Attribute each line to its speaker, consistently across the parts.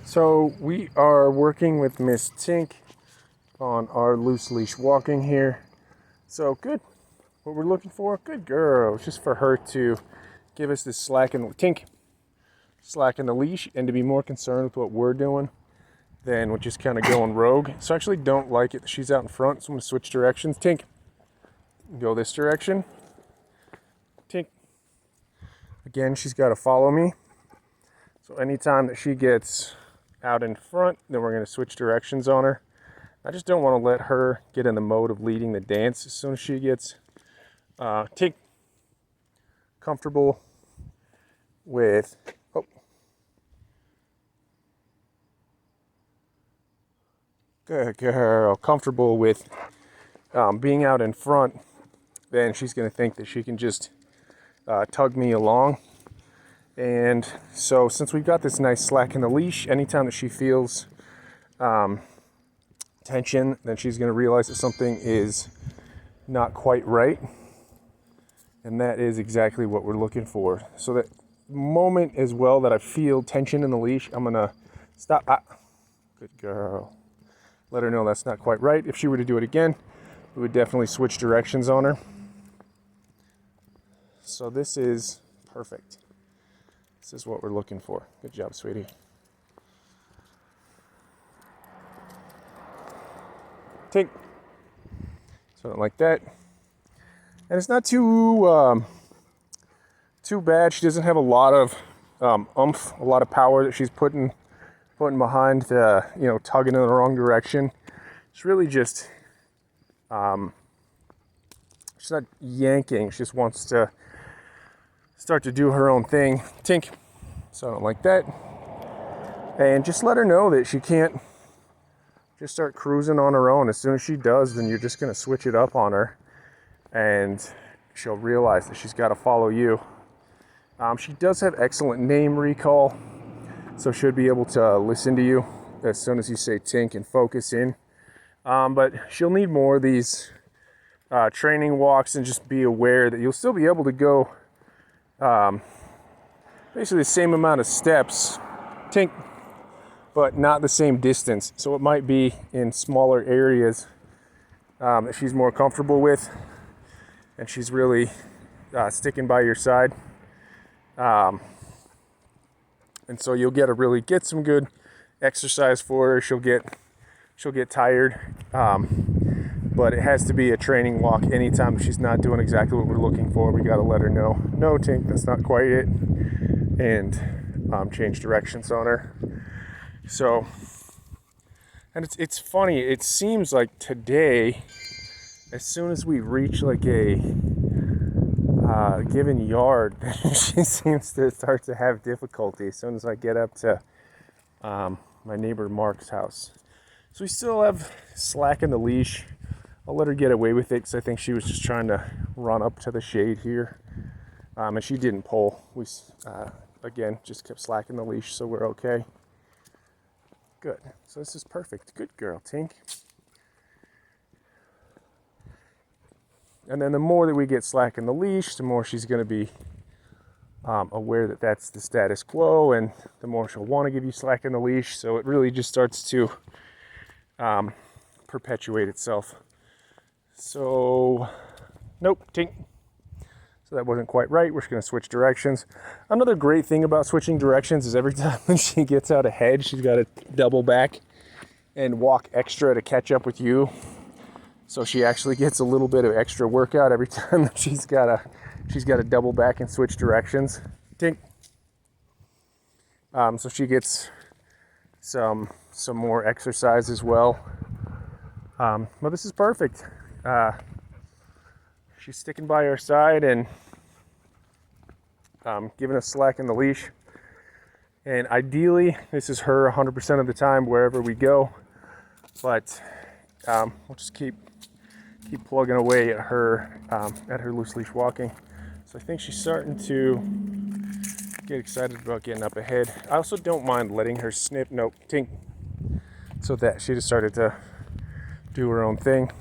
Speaker 1: So we are working with Miss Tink on our loose leash walking here. So good. What we're looking for, good girl. It's just for her to give us this slack in the leash and to be more concerned with what we're doing than with just kind of going rogue. So I actually don't like it that she's out in front, so I'm gonna switch directions. Tink, go this direction. Tink. Again, she's got to follow me. So anytime that she gets out in front, then we're going to switch directions on her. I just don't want to let her get in the mode of leading the dance as soon as she gets comfortable with good girl, comfortable with being out in front, then she's going to think that she can just tug me along. And so since we've got this nice slack in the leash, anytime that she feels tension, then she's going to realize that something is not quite right. And that is exactly what we're looking for. So that moment as well that I feel tension in the leash, I'm going to stop. Good girl. Let her know that's not quite right. If she were to do it again, we would definitely switch directions on her. So this is perfect. This is what we're looking for. Good job, sweetie. Tink. Something like that. And it's not too bad. She doesn't have a lot of oomph, a lot of power that she's putting behind, tugging in the wrong direction. It's really just, she's not yanking. She just wants to start to do her own thing. Tink. Something like that. And just let her know that she can't just start cruising on her own. As soon as she does, then you're just going to switch it up on her. And she'll realize that she's got to follow you. She does have excellent name recall. So should be able to listen to you as soon as you say Tink and focus in. But she'll need more of these training walks, and just be aware that you'll still be able to go basically the same amount of steps, Tink, but not the same distance. So it might be in smaller areas that she's more comfortable with, and she's really sticking by your side. And so you'll get some good exercise for her. She'll get tired, but it has to be a training walk. Anytime she's not doing exactly what we're looking for, we got to let her know, no, Tink, that's not quite it, and change directions on her. So, and it's funny. It seems like today, as soon as we reach like a given yard, she seems to start to have difficulty as soon as I get up to my neighbor Mark's house. So we still have slack in the leash. I'll let her get away with it because I think she was just trying to run up to the shade here. And she didn't pull. We, again, just kept slacking the leash, so we're okay. Good. So this is perfect. Good girl, Tink. And then the more that we get slack in the leash, the more she's going to be aware that that's the status quo, and the more she'll want to give you slack in the leash. So it really just starts to perpetuate itself. So, nope, Tink. So that wasn't quite right. We're just going to switch directions. Another great thing about switching directions is every time when she gets out ahead, she's got to double back and walk extra to catch up with you. So she actually gets a little bit of extra workout every time that she's got to double back and switch directions. Tink. So she gets some more exercise as well. Well, this is perfect. She's sticking by our side and giving us slack in the leash. And ideally, this is her 100% of the time wherever we go. But we'll just keep plugging away at her loose leash walking. So I think she's starting to get excited about getting up ahead. I also don't mind letting her snip. Nope, Tink. So that she just started to do her own thing.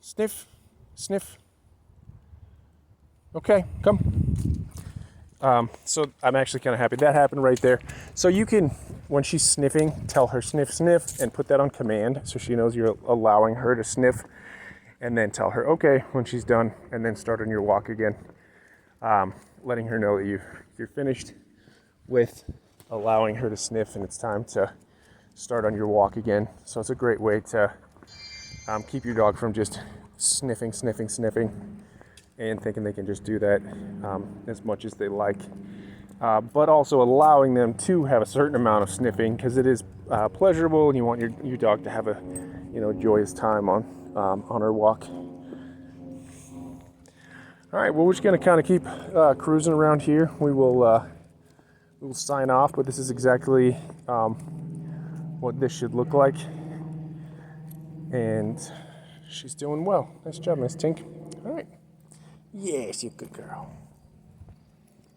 Speaker 1: Sniff, sniff. Okay, come. So I'm actually kind of happy that happened right there. So you can, when she's sniffing, tell her sniff, sniff, and put that on command so she knows you're allowing her to sniff, and then tell her okay when she's done, and then start on your walk again, letting her know that you're finished with allowing her to sniff and it's time to start on your walk again. So it's a great way to keep your dog from just sniffing, sniffing, sniffing, and thinking they can just do that as much as they like. But also allowing them to have a certain amount of sniffing, because it is pleasurable, and you want your dog to have a joyous time on her walk. All right, well, we're just going to kind of keep cruising around here. We will sign off, but this is exactly what this should look like. And she's doing well. Nice job, Miss Tink. All right. Yes, you're a good girl.